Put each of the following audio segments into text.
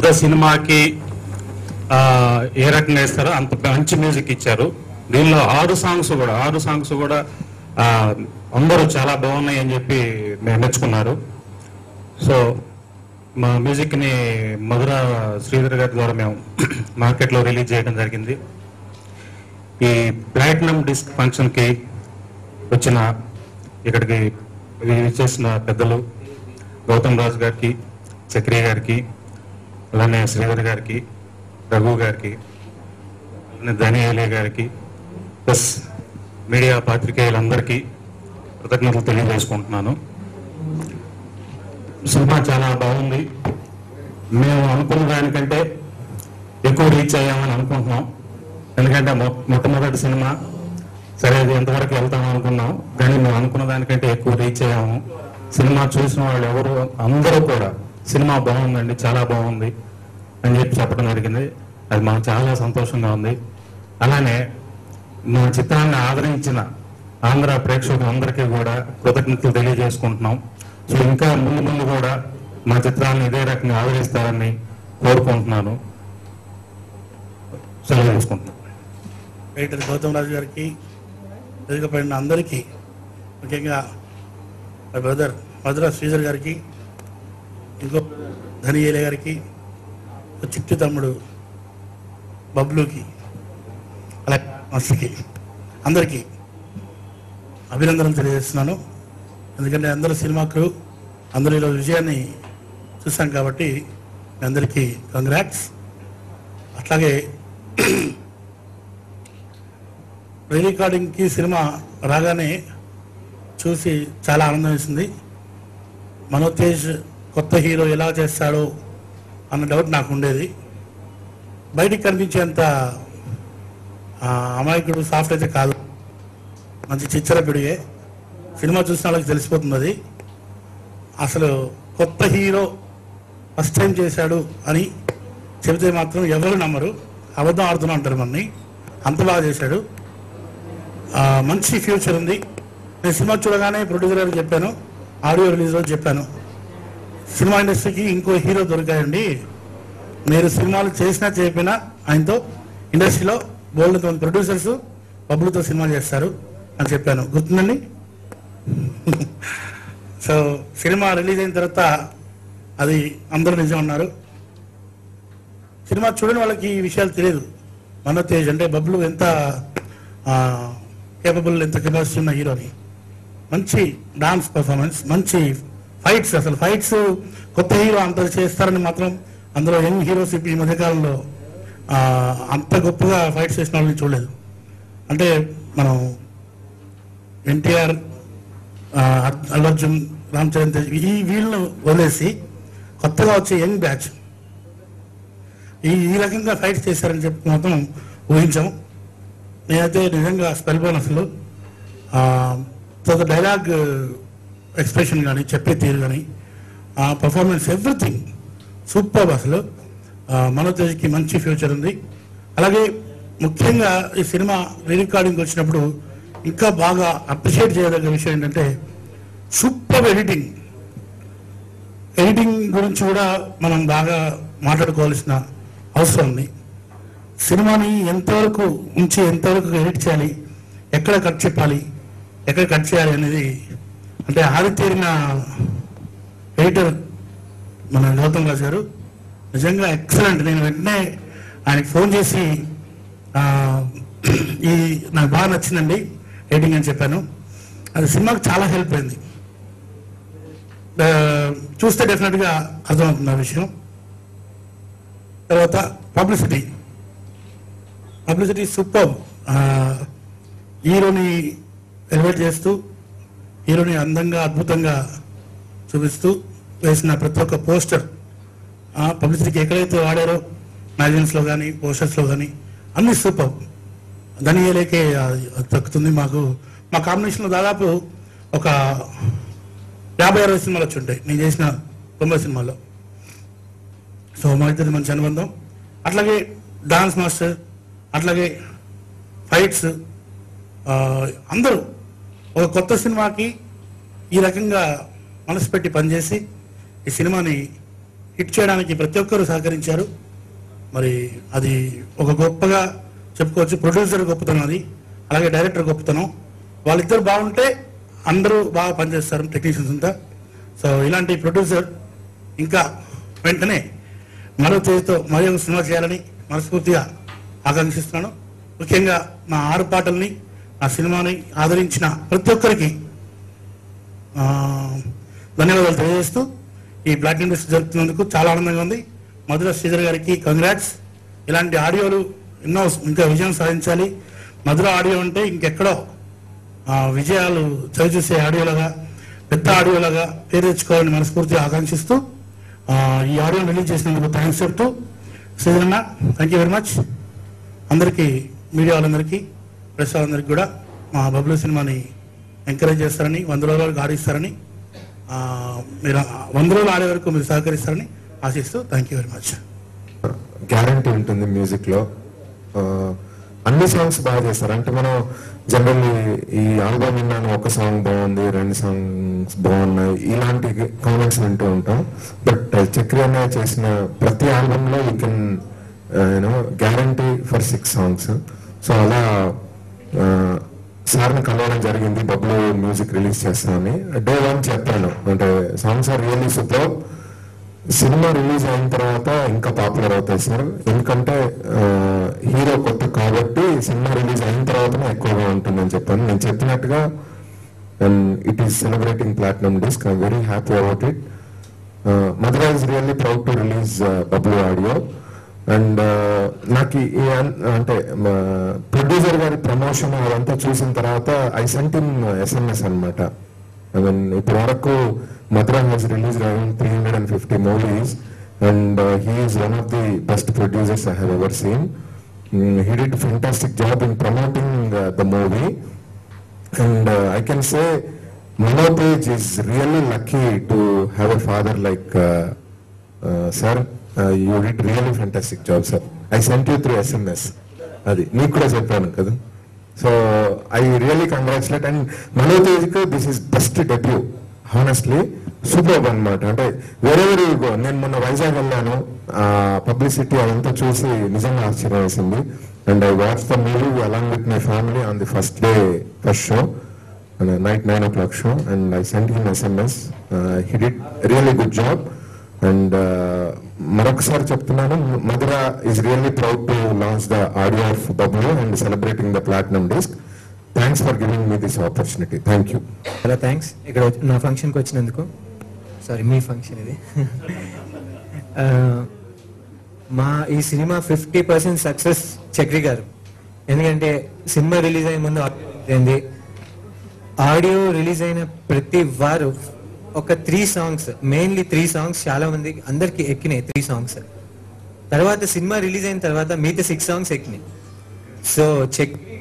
పెద్ద సినిమాకి ఏ రకంగా ఇస్తారో అంత మంచి మ్యూజిక్ ఇచ్చారు. దీనిలో 6 సాంగ్స్ కూడా అందరూ చాలా బాగున్నాయి అని చెప్పి మెచ్చుకున్నారు. సో మా మ్యూజిక్ని మధుర శ్రీధర్ గారి ద్వారా మేము మార్కెట్లో రిలీజ్ చేయడం జరిగింది. ఈ ప్లాటినం డిస్క్ ఫంక్షన్కి వచ్చిన ఇక్కడికి చేసిన పెద్దలు గౌతమ్ రాజు గారికి, చక్రి గారికి, అలానే శ్రీధర్ గారికి, రఘు గారికి, ధనియాలే గారికి, ప్లస్ మీడియా పాత్రికేయులందరికీ కృతజ్ఞతలు తెలియజేసుకుంటున్నాను. సినిమా చాలా బాగుంది. మేము అనుకున్న దానికంటే ఎక్కువ రీచ్ అయ్యామని అనుకుంటున్నాం. ఎందుకంటే మొట్టమొదటి సినిమా, సరే అది ఎంతవరకు వెళ్తామో అనుకున్నాం, కానీ మేము అనుకున్న దానికంటే ఎక్కువ రీచ్ అయ్యాము. సినిమా చూసిన వాళ్ళు అందరూ కూడా సినిమా బాగుందండి, చాలా బాగుంది అని చెప్పడం జరిగింది. అది మాకు చాలా సంతోషంగా ఉంది. అలానే మా చిత్రాన్ని ఆదరించిన ఆంధ్ర ప్రేక్షకులందరికీ కూడా కృతజ్ఞతలు తెలియజేసుకుంటున్నాం. సో ఇంకా ముందు కూడా మా చిత్రాన్ని ఇదే రకంగా ఆదరిస్తారని కోరుకుంటున్నాను. సెలవు తీసుకుంటున్నాను. రైటర్ గౌతమ్ రాజు గారికి, వేదిక పడిన అందరికీ, ముఖ్యంగా మై బ్రదర్ మధుర శ్రీధర్ గారికి, ఇంకో ధనియేలే గారికి, చిట్టి తమ్ముడు బబ్లుకి, అలాగే మస్తుకి, అందరికీ అభినందనలు తెలియజేస్తున్నాను. ఎందుకంటే అందరూ సినిమా క్రూ, అందరూ ఈరోజు విజయాన్ని చూసాం కాబట్టి మీ అందరికీ కంగ్రాట్స్. అట్లాగే రీ రికార్డింగ్కి సినిమా రాగానే చూసి చాలా ఆనందం వేసింది. మనోతేజ్ కొత్త హీరో ఎలా చేస్తాడో అన్న డౌట్ నాకు ఉండేది. బయటికి కనిపించేంత అమాయకుడు సాఫ్ట్ అయితే కాదు, మంచి చిచ్చర పిడిగే. సినిమా చూసిన వాళ్ళకి తెలిసిపోతుంది అది. అసలు కొత్త హీరో ఫస్ట్ టైం చేశాడు అని చెబితే మాత్రం ఎవరు నమ్మరు, అబద్ధం ఆడుతూనే అంటారు మనని. అంత బాగా చేశాడు, మంచి ఫ్యూచర్ ఉంది. నేను సినిమా చూడగానే ప్రొడ్యూసర్ గారికి చెప్పాను, ఆడియో రిలీజ్ రోజు చెప్పాను, సినిమా ఇండస్ట్రీకి ఇంకో హీరో దొరికాయండి, మీరు సినిమాలు చేసినా చేయకపోయినా ఆయనతో ఇండస్ట్రీలో బోల్డ్ మంది ప్రొడ్యూసర్స్ బబ్బులతో సినిమా చేస్తారు అని చెప్పాను, గుర్తుందండి. సో సినిమా రిలీజ్ అయిన తర్వాత అది అందరూ నిజం అన్నారు. సినిమా చూడని వాళ్ళకి ఈ విషయాలు తెలియదు. మనోతేజ్ అంటే బబ్బులు ఎంత కేపబుల్, ఎంత కెపాసిటీ ఉన్న హీరోని. మంచి డాన్స్ పర్ఫార్మెన్స్, మంచి ఫైట్స్. అసలు ఫైట్స్ కొత్త హీరో అంత చేస్తారని మాత్రం అందులో యంగ్ హీరోస్ ఈ మధ్యకాలంలో అంత గొప్పగా ఫైట్స్ చేసిన వాళ్ళని చూడలేదు. అంటే మనం ఎన్టీఆర్, అల్లు అర్జున్, రామ్ చరణ్ తేజ్ ఈ వీళ్ళను వదిలేసి కొత్తగా వచ్చే యంగ్ బ్యాచ్ ఈ రకంగా ఫైట్స్ చేశారని చెప్పి మాత్రం ఊహించాము. నేనైతే నిజంగా స్పెల్ బోన్. అసలు డైలాగ్ ఎక్స్ప్రెషన్ కానీ, చెప్పే తీరు కానీ, పర్ఫార్మెన్స్, ఎవ్రీథింగ్ సూపర్. అసలు మనోతేజ్కి మంచి ఫ్యూచర్ ఉంది. అలాగే ముఖ్యంగా ఈ సినిమా రీ రికార్డింగ్కి వచ్చినప్పుడు ఇంకా బాగా అప్రిషియేట్ చేయదగ్గ విషయం ఏంటంటే సూపర్ ఎడిటింగ్. ఎడిటింగ్ గురించి కూడా మనం బాగా మాట్లాడుకోవాల్సిన అవసరం ఉంది. సినిమాని ఎంతవరకు ఉంచి ఎంతవరకు ఎడిట్ చేయాలి, ఎక్కడ కట్ చెప్పాలి, ఎక్కడ కట్ చేయాలి అనేది అంటే ఆరితేరిన ఎడిటర్ మన గౌతమ్ రాజు గారు. నిజంగా ఎక్సలెంట్. నేను వెంటనే ఆయనకి ఫోన్ చేసి ఈ నాకు బాగా నచ్చిందండి ఎడిటింగ్ అని చెప్పాను. అది సినిమాకి చాలా హెల్ప్ అయింది. చూస్తే డెఫినెట్గా అర్థమవుతుంది ఆ విషయం. తర్వాత పబ్లిసిటీ సూపర్. హీరోని ఎలివేట్ చేస్తూ, హీరోని అందంగా అద్భుతంగా చూపిస్తూ వేసిన ప్రతి ఒక్క పోస్టర్ పబ్లిసిటీకి ఎక్కడైతే వాడారో మ్యాగజైన్స్లో కానీ, పోస్టర్స్లో కానీ అన్ని సూపర్. ధనియేలేకే దక్కుతుంది మాకు. మా కాంబినేషన్లో దాదాపు ఒక 50-60 సినిమాలు వచ్చి ఉంటాయి నేను చేసిన 90 సినిమాల్లో. సో మా ఇద్దరి మంచి అనుబంధం. అట్లాగే డాన్స్ మాస్టర్, అట్లాగే ఫైట్స్, అందరూ ఒక కొత్త సినిమాకి ఈ రకంగా మనసు పెట్టి పనిచేసి ఈ సినిమాని హిట్ చేయడానికి ప్రతి ఒక్కరూ సహకరించారు. మరి అది ఒక గొప్పగా చెప్పుకోవచ్చు. ప్రొడ్యూసర్ గొప్పతనం అది, అలాగే డైరెక్టర్ గొప్పతనం. వాళ్ళిద్దరు బాగుంటే అందరూ బాగా పనిచేస్తారు, టెక్నీషియన్స్ అంతా. సో ఇలాంటి ప్రొడ్యూసర్ ఇంకా వెంటనే మరో తేదీతో మరి ఒక సినిమా చేయాలని మనస్ఫూర్తిగా ఆకాంక్షిస్తున్నాను. ముఖ్యంగా నా 6 పాటల్ని, నా సినిమాని ఆదరించిన ప్రతి ఒక్కరికి ధన్యవాదాలు తెలియజేస్తూ ఈ ప్లాటినం డిస్క్ జరుపుతున్నందుకు చాలా ఆనందంగా ఉంది. మధుర శ్రీధర్ గారికి కంగ్రాట్స్. ఇలాంటి ఆడియోలు ఎన్నో ఇంకా విజయం సాధించాలి. మధుర ఆడియో అంటే ఇంకెక్కడో విజయాలు చవి చూసే ఆడియోలాగా, పెద్ద ఆడియోలాగా పేరు తెచ్చుకోవాలని మనస్ఫూర్తిగా ఆకాంక్షిస్తూ ఈ ఆడియోని రిలీజ్ చేసినందుకు థ్యాంక్స్ చెప్తూ, శ్రీధర్ అన్న థ్యాంక్ యూ వెరీ మచ్. అందరికీ, మీడియా వాళ్ళందరికీ, ప్రెస్ వాళ్ళందరికీ కూడా మా బబ్లు సినిమాని ఎంకరేజ్ చేస్తారని, 100 రోజులకు ఆడిస్తారని, మీరు 100 రోజులు ఆడే వరకు మీరు సహకరిస్తారని ఆశిస్తూ thank you very much. Guarantee ఉంటుంది మ్యూజిక్లో. అన్ని సాంగ్స్ బాగా చేస్తారు. అంటే మనం జనరల్లీ ఈ ఆల్బమ్ విన్నాను, ఒక సాంగ్ బాగుంది, 2 సాంగ్స్ బాగున్నాయి, ఇలాంటి కామెంట్స్ వింటూ ఉంటాం. బట్ చక్రి అన్నయ్య చేసిన ప్రతి ఆల్బంలో you can guarantee for 6 songs. So అలా సార్ని కలవడం జరిగింది, బబ్లు మ్యూజిక్ రిలీజ్ చేస్తామని. డే 1 చెప్పాను, అంటే songs are really super. Cinema release అయిన తర్వాత ఇంకా పాపులర్ అవుతాయి సార్, ఎందుకంటే హీరో కొత్త కాబట్టి సినిమా రిలీజ్ అయిన తర్వాతనే ఎక్కువగా ఉంటుందని చెప్పాను. నేను చెప్పినట్టుగా it is celebrating platinum disc. I'm very happy about it. Madhura is really proud to release Bablu audio. And నాకు అంటే ప్రొడ్యూసర్ గారి ప్రమోషన్ అదంతా చూసిన తర్వాత ఐ సెంట్ ఇన్ SMS అనమాట. I mean, ఇప్పటి వరకు Madhura has released around 350 movies and he is one of the best producers I have ever seen. He did a fantastic job in promoting the movie, and I can say Mano Page is really lucky to have a father like sir. You did really fantastic job, sir. I sent you through SMS. అది నీకు కూడా చెప్పాను కదా. So I really congratulate. And Mano తేజ్కి this is best debut. Honestly super అనమాట. అంటే wherever you go, నేను మొన్న వైజాగ్ వెళ్ళాను, పబ్లిసిటీ అదంతా చూసి నిజంగా ఆశ్చర్యం వేసింది. And I watch the movie along with my family on the first show, night 9 o'clock show. And I sent him SMS. He did really good job. And మరొకసారి చెప్తున్నాను, Madhura is really proud to launch the audio of Bablu and celebrating the platinum disc. Thanks for giving me this opportunity. Thank you. చాలా thanks ఇక్కడ నా ఫంక్షన్కి వచ్చినందుకు. Sorry, మీ function ఇది. మా ఈ సినిమా 50% సక్సెస్ చక్రి గారు. ఎందుకంటే సినిమా రిలీజ్ అయిన ముందు అయింది, ఆడియో రిలీజ్ అయిన ప్రతి వారు ఒక 3 సాంగ్స్, మెయిన్లీ 3 సాంగ్స్ చాలా మంది అందరికి ఎక్కినాయి. 3 సాంగ్స్ తర్వాత సినిమా రిలీజ్ అయిన తర్వాత మిగతా 6 సాంగ్స్ ఎక్కినాయి. సో చక్రి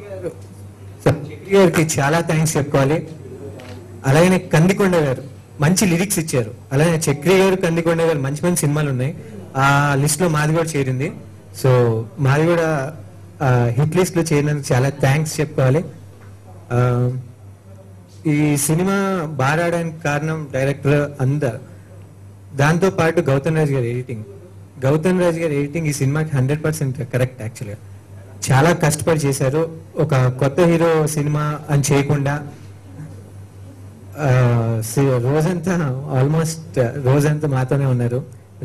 గారికి చాలా థ్యాంక్స్ చెప్పుకోవాలి. అలాగే కందికొండ గారు మంచి లిరిక్స్ ఇచ్చారు. అలాగే చక్రి గారు, కందికొండ గారు మంచి మంచి సినిమాలు ఉన్నాయి. ఆ లిస్ట్ లో మాది కూడా చేరింది. సో మాది కూడా హిట్ లిస్ట్ లో చేరినందుకు చాలా థ్యాంక్స్ చెప్పుకోవాలి. ఈ సినిమా బాగా ఆడడానికి కారణం డైరెక్టర్ అందరు, దాంతో పాటు గౌతమ్ రాజ్ గారి ఎడిటింగ్. గౌతమ్ రాజ్ గారి ఎడిటింగ్ ఈ సినిమాకి 100% కరెక్ట్. యాక్చువల్గా చాలా కష్టపడి చేశారు. ఒక కొత్త హీరో సినిమా అని చేయకుండా రోజంతా ఆల్మోస్ట్ రోజంతా మాతోనే ఉన్నారు.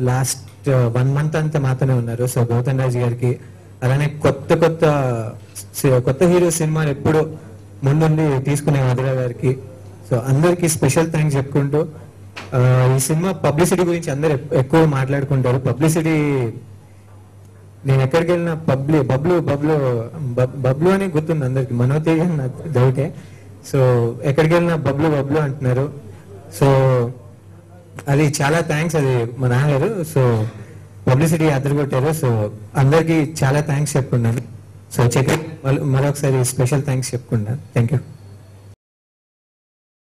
లాస్ట్ 1 month అంతా మాతోనే ఉన్నారు. సో గౌతమ్ రాజ్ గారికి, అలానే కొత్త హీరో సినిమాలు ఎప్పుడు ముందుండి తీసుకునే మధుర గారికి, సో అందరికి స్పెషల్ థ్యాంక్స్ చెప్పుకుంటూ, ఈ సినిమా పబ్లిసిటీ గురించి అందరు ఎక్కువ మాట్లాడుకుంటారు. పబ్లిసిటీ నేను ఎక్కడికి వెళ్ళినా బబ్లు అని గుర్తుంది అందరికి. మనోతేజ్ నాకు డౌటే. సో ఎక్కడికి వెళ్ళినా బబ్లు అంటున్నారు. సో అది చాలా థ్యాంక్స్. అది మా నాన్నగారు సో పబ్లిసిటీ అదరగొట్టారు. సో అందరికి చాలా థ్యాంక్స్ చెప్పుకున్నాను. సో చక్రి మరొకసారి స్పెషల్ థ్యాంక్స్ చెప్పుకున్నాను. Thank you.